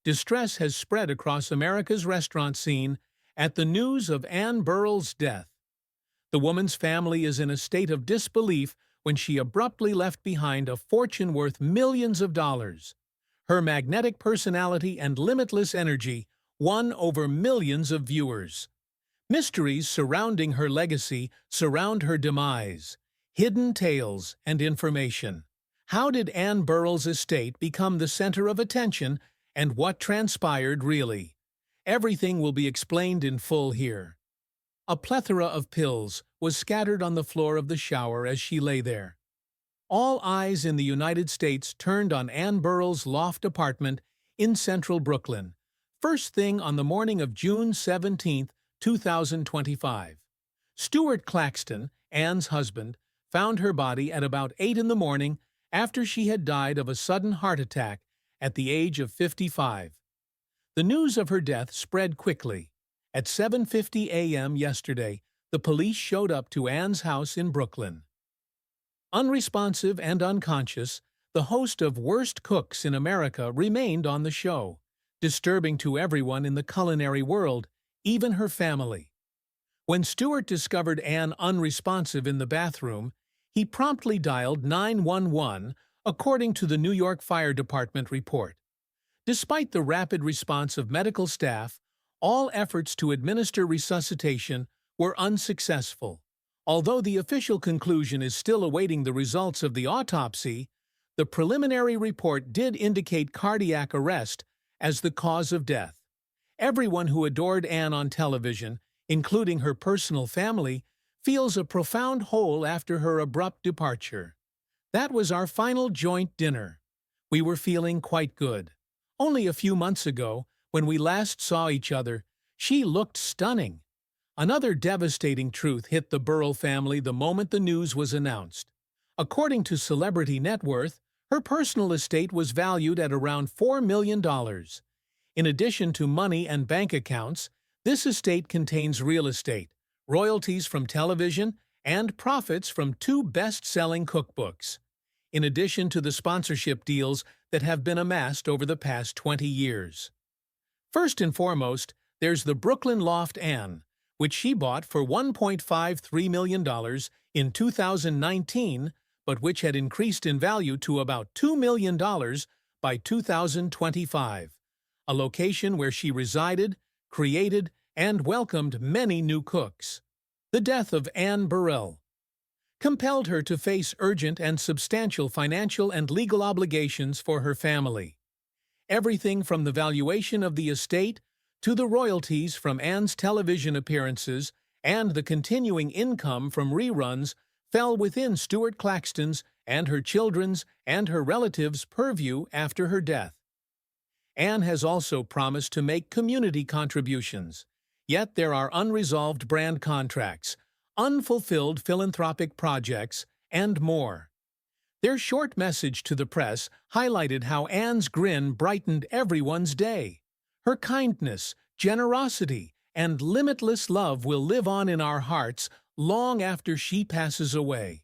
distress has spread across America's restaurant scene at the news of Anne Burrell's death. The woman's family is in a state of disbelief when she abruptly left behind a fortune worth millions of dollars. Her magnetic personality and limitless energy won over millions of viewers. Mysteries surrounding her legacy surround her demise, hidden tales and information. How did Anne Burrell's estate become the center of attention, and what transpired really? Everything will be explained in full here. A plethora of pills was scattered on the floor of the shower as she lay there. All eyes in the United States turned on Anne Burrell's loft apartment in central Brooklyn, first thing on the morning of June 17, 2025. Stuart Claxton, Anne's husband, found her body at about 8 in the morning after she had died of a sudden heart attack at the age of 55. The news of her death spread quickly. At 7:50 a.m. yesterday, the police showed up to Anne's house in Brooklyn. Unresponsive and unconscious, the host of Worst Cooks in America remained on the show, disturbing to everyone in the culinary world, even her family. When Stuart discovered Anne unresponsive in the bathroom, he promptly dialed 911, according to the New York Fire Department report. Despite the rapid response of medical staff, all efforts to administer resuscitation were unsuccessful. Although the official conclusion is still awaiting the results of the autopsy, the preliminary report did indicate cardiac arrest as the cause of death. Everyone who adored Anne on television, including her personal family, feels a profound hole after her abrupt departure. That was our final joint dinner. We were feeling quite good. Only a few months ago, when we last saw each other, she looked stunning. Another devastating truth hit the Burrell family the moment the news was announced. According to Celebrity Net Worth, her personal estate was valued at around $4 million. In addition to money and bank accounts, this estate contains real estate, royalties from television, and profits from 2 best-selling cookbooks, in addition to the sponsorship deals that have been amassed over the past 20 years. First and foremost, there's the Brooklyn Loft Anne, which she bought for $1.53 million in 2019, but which had increased in value to about $2 million by 2025, a location where she resided, created, and welcomed many new cooks. The death of Anne Burrell compelled her to face urgent and substantial financial and legal obligations for her family. Everything from the valuation of the estate to the royalties from Anne's television appearances and the continuing income from reruns fell within Stuart Claxton's and her children's and her relatives' purview after her death. Anne has also promised to make community contributions, yet there are unresolved brand contracts, unfulfilled philanthropic projects, and more. Their short message to the press highlighted how Anne's grin brightened everyone's day. Her kindness, generosity, and limitless love will live on in our hearts long after she passes away.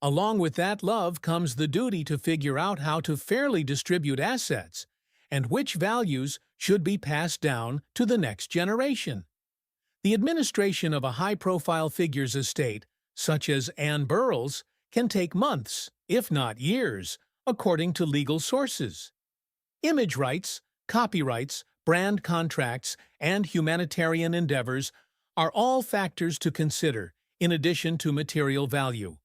Along with that love comes the duty to figure out how to fairly distribute assets and which values should be passed down to the next generation. The administration of a high-profile figure's estate, such as Anne Burrell's, can take months, if not years, according to legal sources. Image rights, copyrights, brand contracts, and humanitarian endeavors are all factors to consider, in addition to material value.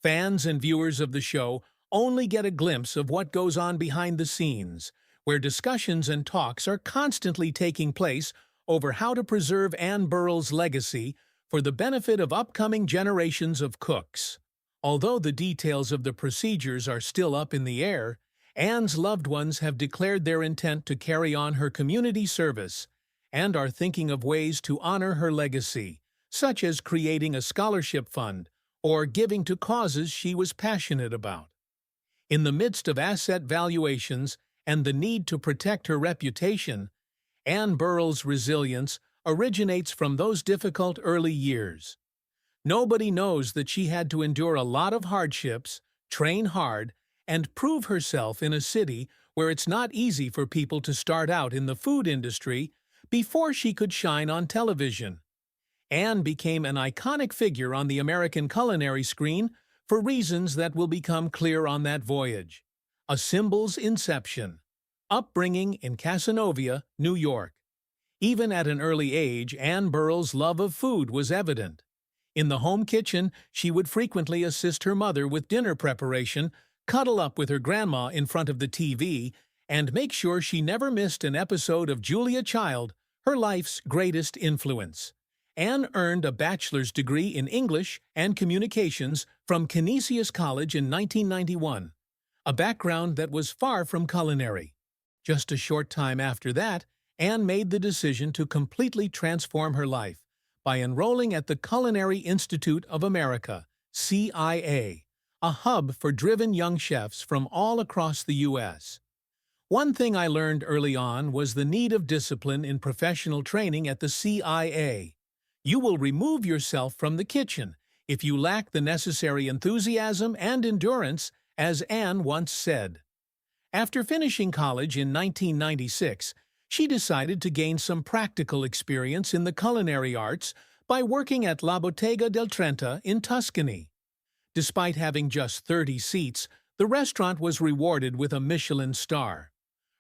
Fans and viewers of the show only get a glimpse of what goes on behind the scenes, where discussions and talks are constantly taking place over how to preserve Anne Burrell's legacy for the benefit of upcoming generations of cooks. Although the details of the procedures are still up in the air, Anne's loved ones have declared their intent to carry on her community service and are thinking of ways to honor her legacy, such as creating a scholarship fund or giving to causes she was passionate about. In the midst of asset valuations and the need to protect her reputation, Anne Burrell's resilience originates from those difficult early years. Nobody knows that she had to endure a lot of hardships, train hard, and prove herself in a city where it's not easy for people to start out in the food industry before she could shine on television. Anne became an iconic figure on the American culinary screen for reasons that will become clear on that voyage. A symbol's inception. Upbringing in Casanova, New York. Even at an early age, Anne Burrell's love of food was evident. In the home kitchen, she would frequently assist her mother with dinner preparation, cuddle up with her grandma in front of the TV, and make sure she never missed an episode of Julia Child, her life's greatest influence. Anne earned a bachelor's degree in English and Communications from Canisius College in 1991, a background that was far from culinary. Just a short time after that, Anne made the decision to completely transform her life by enrolling at the Culinary Institute of America, CIA, a hub for driven young chefs from all across the U.S. One thing I learned early on was the need of discipline in professional training at the CIA. You will remove yourself from the kitchen if you lack the necessary enthusiasm and endurance, as Anne once said. After finishing college in 1996, she decided to gain some practical experience in the culinary arts by working at La Bottega del Trenta in Tuscany. Despite having just 30 seats, the restaurant was rewarded with a Michelin star.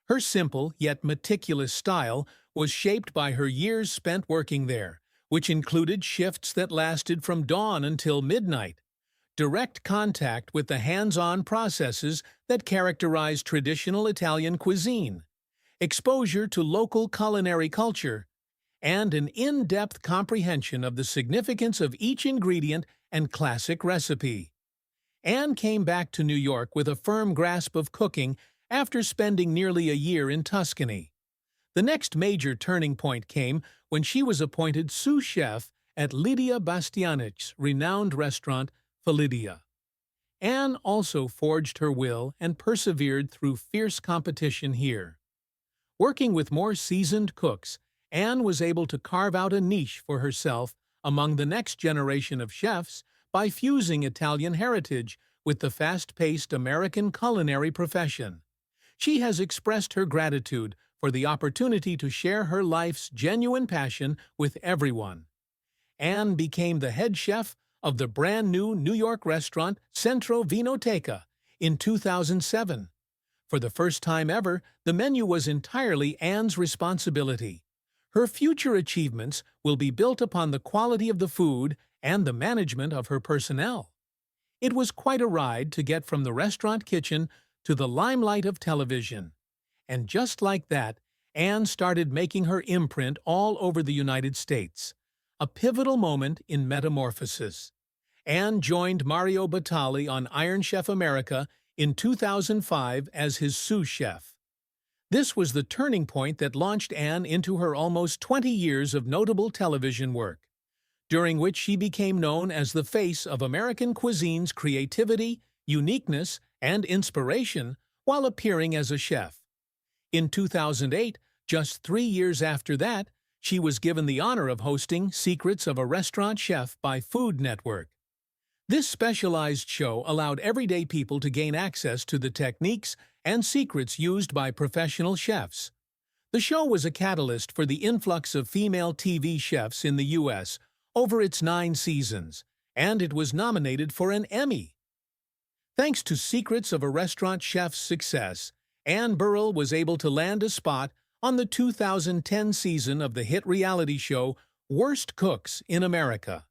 Her simple yet meticulous style was shaped by her years spent working there, which included shifts that lasted from dawn until midnight, direct contact with the hands-on processes that characterize traditional Italian cuisine, exposure to local culinary culture, and an in-depth comprehension of the significance of each ingredient and classic recipe. Anne came back to New York with a firm grasp of cooking after spending nearly a year in Tuscany. The next major turning point came when she was appointed sous chef at Lydia Bastianich's renowned restaurant, Felidia. Anne also forged her will and persevered through fierce competition here. Working with more seasoned cooks, Anne was able to carve out a niche for herself among the next generation of chefs by fusing Italian heritage with the fast-paced American culinary profession. She has expressed her gratitude for the opportunity to share her life's genuine passion with everyone. Anne became the head chef of the brand-new New York restaurant Centro Vinoteca in 2007. For the first time ever, the menu was entirely Anne's responsibility. Her future achievements will be built upon the quality of the food and the management of her personnel. It was quite a ride to get from the restaurant kitchen to the limelight of television. And just like that, Anne started making her imprint all over the United States, a pivotal moment in metamorphosis. Anne joined Mario Batali on Iron Chef America in 2005 as his sous chef. This was the turning point that launched Anne into her almost 20 years of notable television work, during which she became known as the face of American cuisine's creativity, uniqueness, and inspiration while appearing as a chef. In 2008, just 3 years after that, she was given the honor of hosting Secrets of a Restaurant Chef by Food Network. This specialized show allowed everyday people to gain access to the techniques and secrets used by professional chefs. The show was a catalyst for the influx of female TV chefs in the U.S. over its 9 seasons, and it was nominated for an Emmy. Thanks to Secrets of a Restaurant Chef's success, Anne Burrell was able to land a spot on the 2010 season of the hit reality show Worst Cooks in America.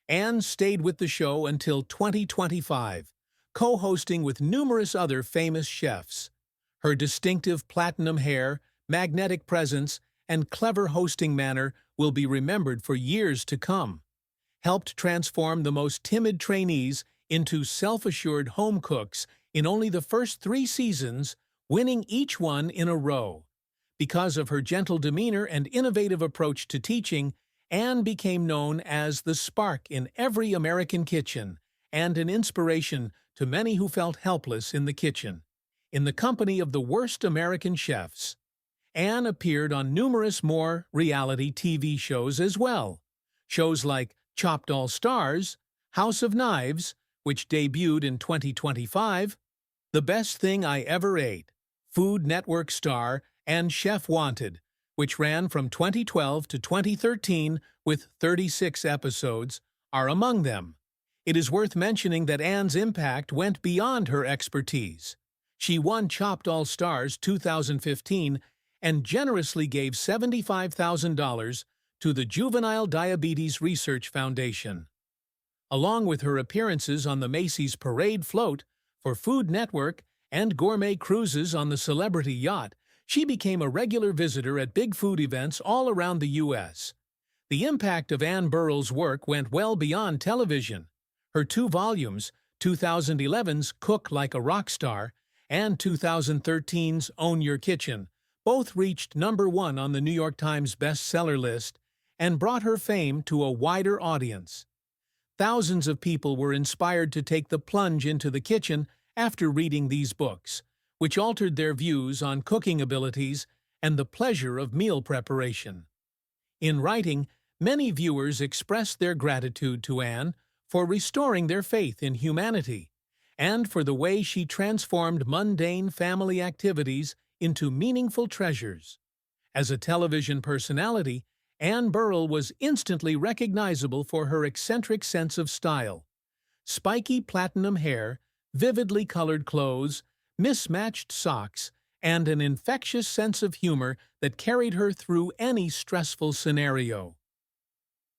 Anne stayed with the show until 2025, co-hosting with numerous other famous chefs. Her distinctive platinum hair, magnetic presence, and clever hosting manner will be remembered for years to come. Helped transform the most timid trainees into self-assured home cooks in only the first 3 seasons, winning each one in a row. Because of her gentle demeanor and innovative approach to teaching, Anne became known as the spark in every American kitchen and an inspiration to many who felt helpless in the kitchen. In the company of the worst American chefs, Anne appeared on numerous more reality TV shows as well. Shows like Chopped All Stars, House of Knives, which debuted in 2025, The Best Thing I Ever Ate, Food Network star, and Chef Wanted, which ran from 2012 to 2013 with 36 episodes, are among them. It is worth mentioning that Anne's impact went beyond her expertise. She won Chopped All Stars 2015 and generously gave $75,000 to the Juvenile Diabetes Research Foundation. Along with her appearances on the Macy's Parade Float, for Food Network, and gourmet cruises on the Celebrity Yacht, she became a regular visitor at big food events all around the U.S. The impact of Anne Burrell's work went well beyond television. Her 2 volumes, 2011's Cook Like a Rock Star and 2013's Own Your Kitchen, both reached #1 on the New York Times bestseller list and brought her fame to a wider audience. Thousands of people were inspired to take the plunge into the kitchen after reading these books, which altered their views on cooking abilities and the pleasure of meal preparation. In writing, many viewers expressed their gratitude to Anne for restoring their faith in humanity, and for the way she transformed mundane family activities into meaningful treasures. As a television personality, Anne Burrell was instantly recognizable for her eccentric sense of style. Spiky platinum hair, vividly colored clothes, mismatched socks, and an infectious sense of humor that carried her through any stressful scenario.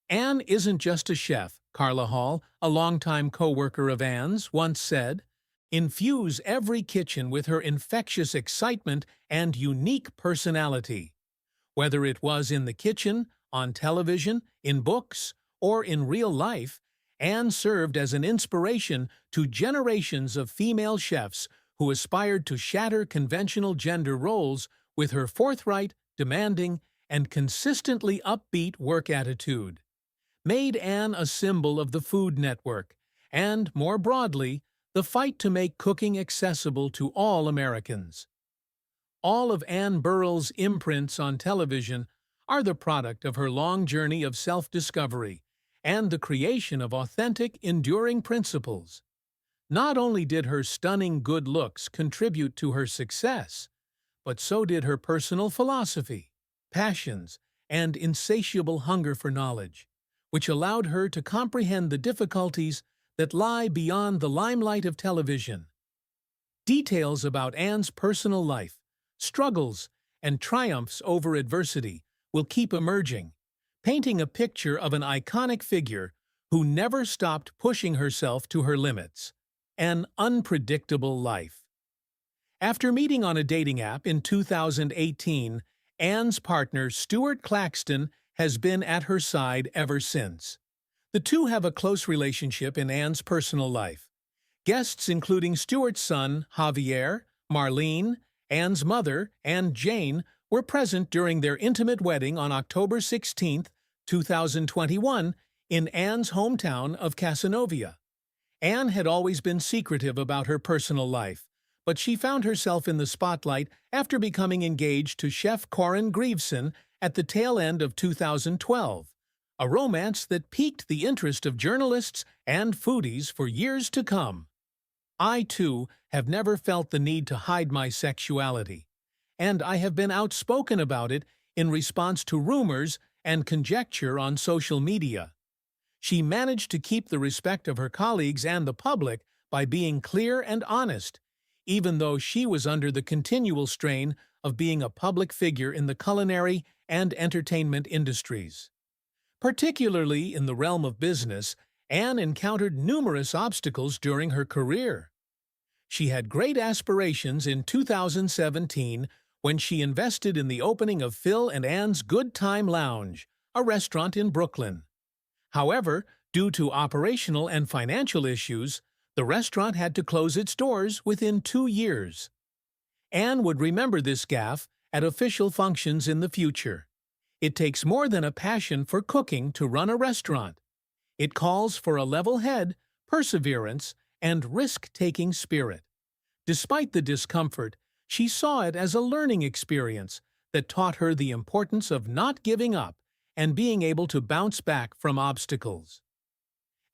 Anne isn't just a chef, Carla Hall, a longtime co-worker of Anne's, once said. Infuse every kitchen with her infectious excitement and unique personality. Whether it was in the kitchen, on television, in books, or in real life, Anne served as an inspiration to generations of female chefs who aspired to shatter conventional gender roles with her forthright, demanding, and consistently upbeat work attitude. Made Anne a symbol of the Food Network, and, more broadly, the fight to make cooking accessible to all Americans. All of Anne Burrell's imprints on television are the product of her long journey of self-discovery and the creation of authentic, enduring principles. Not only did her stunning good looks contribute to her success, but so did her personal philosophy, passions, and insatiable hunger for knowledge, which allowed her to comprehend the difficulties that lie beyond the limelight of television. Details about Anne's personal life, struggles, and triumphs over adversity will keep emerging, painting a picture of an iconic figure who never stopped pushing herself to her limits. An unpredictable life. After meeting on a dating app in 2018, Anne's partner Stuart Claxton has been at her side ever since. The two have a close relationship in Anne's personal life. Guests including Stuart's son, Javier, Marlene, Anne's mother, and Jane were present during their intimate wedding on October 16, 2021, in Anne's hometown of Casanova. Anne had always been secretive about her personal life, but she found herself in the spotlight after becoming engaged to Chef Corin Grieveson at the tail end of 2012, a romance that piqued the interest of journalists and foodies for years to come. I, too, have never felt the need to hide my sexuality, and I have been outspoken about it in response to rumors and conjecture on social media. She managed to keep the respect of her colleagues and the public by being clear and honest, even though she was under the continual strain of being a public figure in the culinary and entertainment industries. Particularly in the realm of business, Anne encountered numerous obstacles during her career. She had great aspirations in 2017 when she invested in the opening of Phil and Anne's Good Time Lounge, a restaurant in Brooklyn. However, due to operational and financial issues, the restaurant had to close its doors within 2 years. Anne would remember this gaffe at official functions in the future. It takes more than a passion for cooking to run a restaurant. It calls for a level head, perseverance, and risk-taking spirit. Despite the discomfort, she saw it as a learning experience that taught her the importance of not giving up and being able to bounce back from obstacles.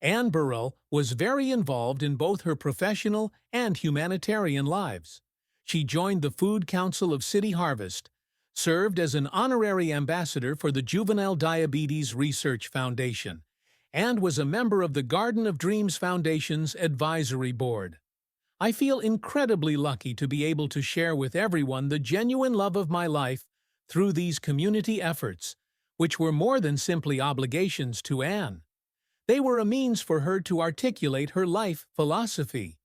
Anne Burrell was very involved in both her professional and humanitarian lives. she joined the Food Council of City Harvest, served as an honorary ambassador for the Juvenile Diabetes Research Foundation, and was a member of the Garden of Dreams Foundation's advisory board. I feel incredibly lucky to be able to share with everyone the genuine love of my life through these community efforts, which were more than simply obligations to Anne. They were a means for her to articulate her life philosophy.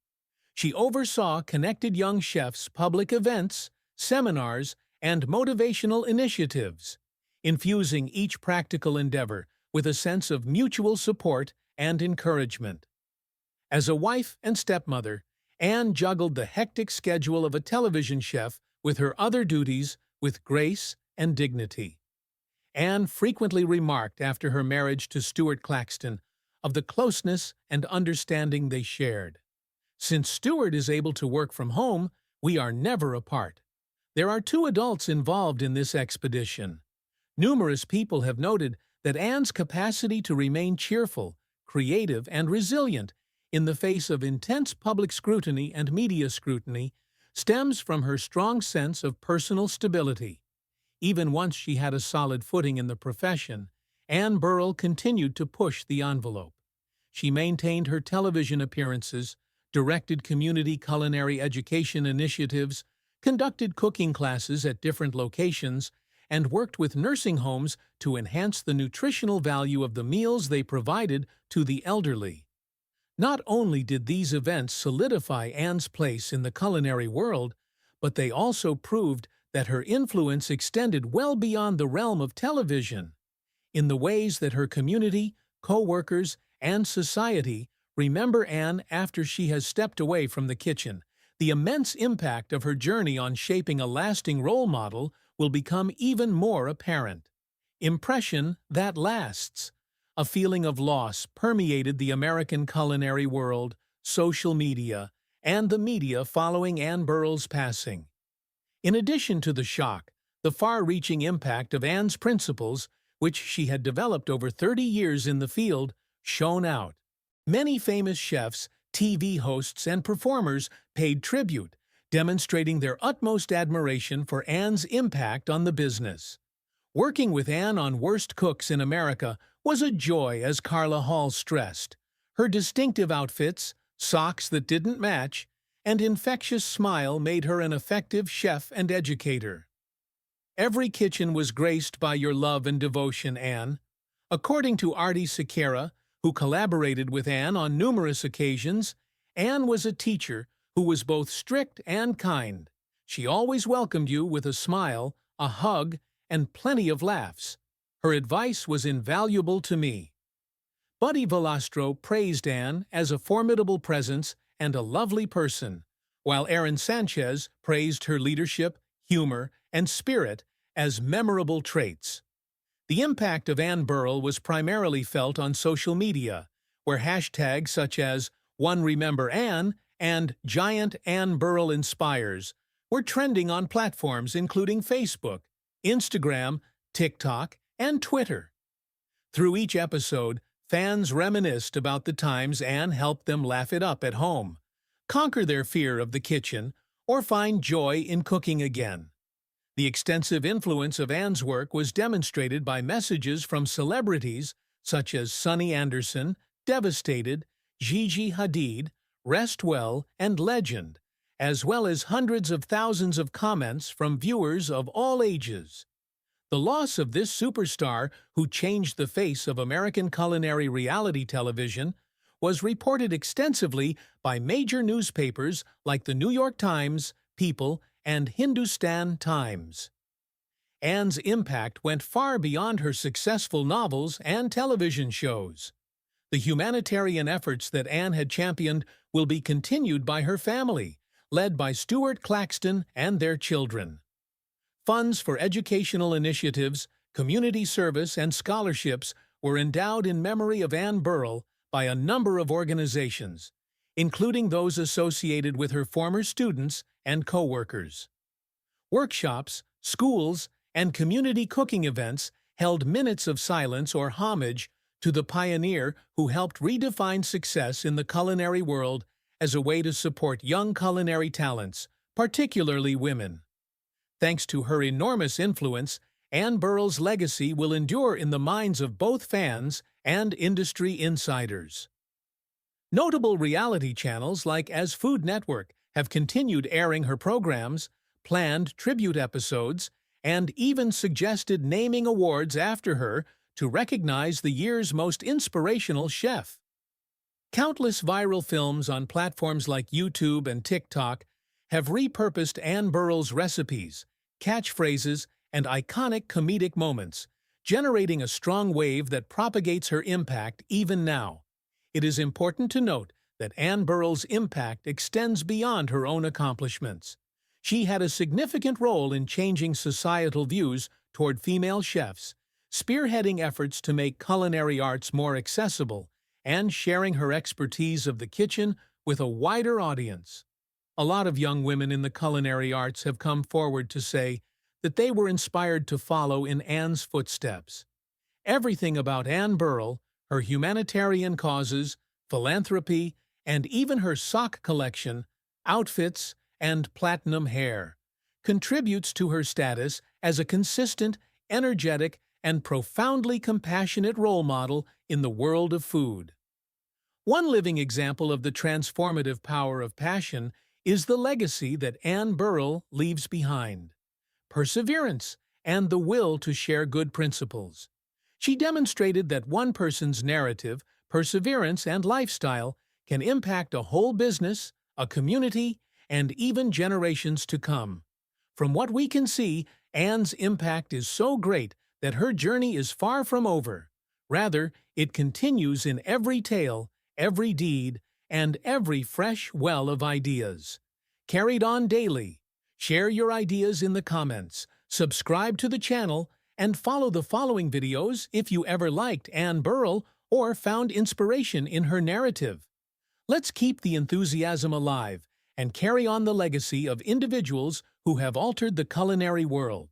She oversaw Connected Young Chefs' public events, seminars, and motivational initiatives, infusing each practical endeavor with a sense of mutual support and encouragement. As a wife and stepmother, Anne juggled the hectic schedule of a television chef with her other duties with grace and dignity. Anne frequently remarked after her marriage to Stuart Claxton of the closeness and understanding they shared. Since Stuart is able to work from home, we are never apart. There are 2 adults involved in this expedition. Numerous people have noted that Anne's capacity to remain cheerful, creative, and resilient in the face of intense public scrutiny and media scrutiny stems from her strong sense of personal stability. Even once she had a solid footing in the profession, Anne Burrell continued to push the envelope. She maintained her television appearances, directed community culinary education initiatives, conducted cooking classes at different locations, and worked with nursing homes to enhance the nutritional value of the meals they provided to the elderly. Not only did these events solidify Anne's place in the culinary world, but they also proved that her influence extended well beyond the realm of television. In the ways that her community, co-workers, and society remember Anne after she has stepped away from the kitchen, the immense impact of her journey on shaping a lasting role model will become even more apparent. Impression that lasts. A feeling of loss permeated the American culinary world, social media, and the media following Anne Burrell's passing. In addition to the shock, the far-reaching impact of Anne's principles, which she had developed over 30 years in the field, shone out. Many famous chefs, TV hosts, and performers paid tribute, demonstrating their utmost admiration for Anne's impact on the business. Working with Anne on Worst Cooks in America was a joy, as Carla Hall stressed. Her distinctive outfits, socks that didn't match, and infectious smile made her an effective chef and educator. Every kitchen was graced by your love and devotion, Anne. According to Artie Sequeira, who collaborated with Anne on numerous occasions, Anne was a teacher who was both strict and kind. She always welcomed you with a smile, a hug, and plenty of laughs. Her advice was invaluable to me. Buddy Valastro praised Anne as a formidable presence and a lovely person, while Aaron Sanchez praised her leadership, humor, and spirit as memorable traits. The impact of Anne Burrell was primarily felt on social media, where hashtags such as #OneRememberAnne and Giant Anne Burrell Inspires were trending on platforms including Facebook, Instagram, TikTok, and Twitter. Through each episode, fans reminisced about the times Anne helped them laugh it up at home, conquer their fear of the kitchen, or find joy in cooking again. The extensive influence of Anne's work was demonstrated by messages from celebrities such as Sunny Anderson, Devastated, Gigi Hadid, Rest Well, and Legend, as well as hundreds of thousands of comments from viewers of all ages. The loss of this superstar, who changed the face of American culinary reality television, was reported extensively by major newspapers like the New York Times, People, and Hindustan Times. Anne's impact went far beyond her successful novels and television shows. The humanitarian efforts that Anne had championed will be continued by her family, led by Stuart Claxton and their children. Funds for educational initiatives, community service, and scholarships were endowed in memory of Anne Burrell by a number of organizations, including those associated with her former students and co-workers. Workshops, schools, and community cooking events held minutes of silence or homage to the pioneer who helped redefine success in the culinary world as a way to support young culinary talents, particularly women. Thanks to her enormous influence, Anne Burrell's legacy will endure in the minds of both fans and industry insiders. Notable reality channels like As Food Network have continued airing her programs, planned tribute episodes, and even suggested naming awards after her to recognize the year's most inspirational chef. Countless viral films on platforms like YouTube and TikTok have repurposed Anne Burrell's recipes, catchphrases, and iconic comedic moments, generating a strong wave that propagates her impact even now. It is important to note that Anne Burrell's impact extends beyond her own accomplishments. She had a significant role in changing societal views toward female chefs, spearheading efforts to make culinary arts more accessible, and sharing her expertise of the kitchen with a wider audience. A lot of young women in the culinary arts have come forward to say that they were inspired to follow in Anne's footsteps. Everything about Anne Burrell, her humanitarian causes, philanthropy, and even her sock collection, outfits, and platinum hair, contributes to her status as a consistent, energetic, and profoundly compassionate role model in the world of food. One living example of the transformative power of passion is the legacy that Anne Burrell leaves behind: perseverance and the will to share good principles. She demonstrated that one person's narrative, perseverance, and lifestyle can impact a whole business, a community, and even generations to come. From what we can see, Anne's impact is so great that her journey is far from over. Rather, it continues in every tale, every deed, and every fresh well of ideas. Carried on daily. Share your ideas in the comments, subscribe to the channel, and follow the following videos if you ever liked Anne Burrell or found inspiration in her narrative. Let's keep the enthusiasm alive and carry on the legacy of individuals who have altered the culinary world.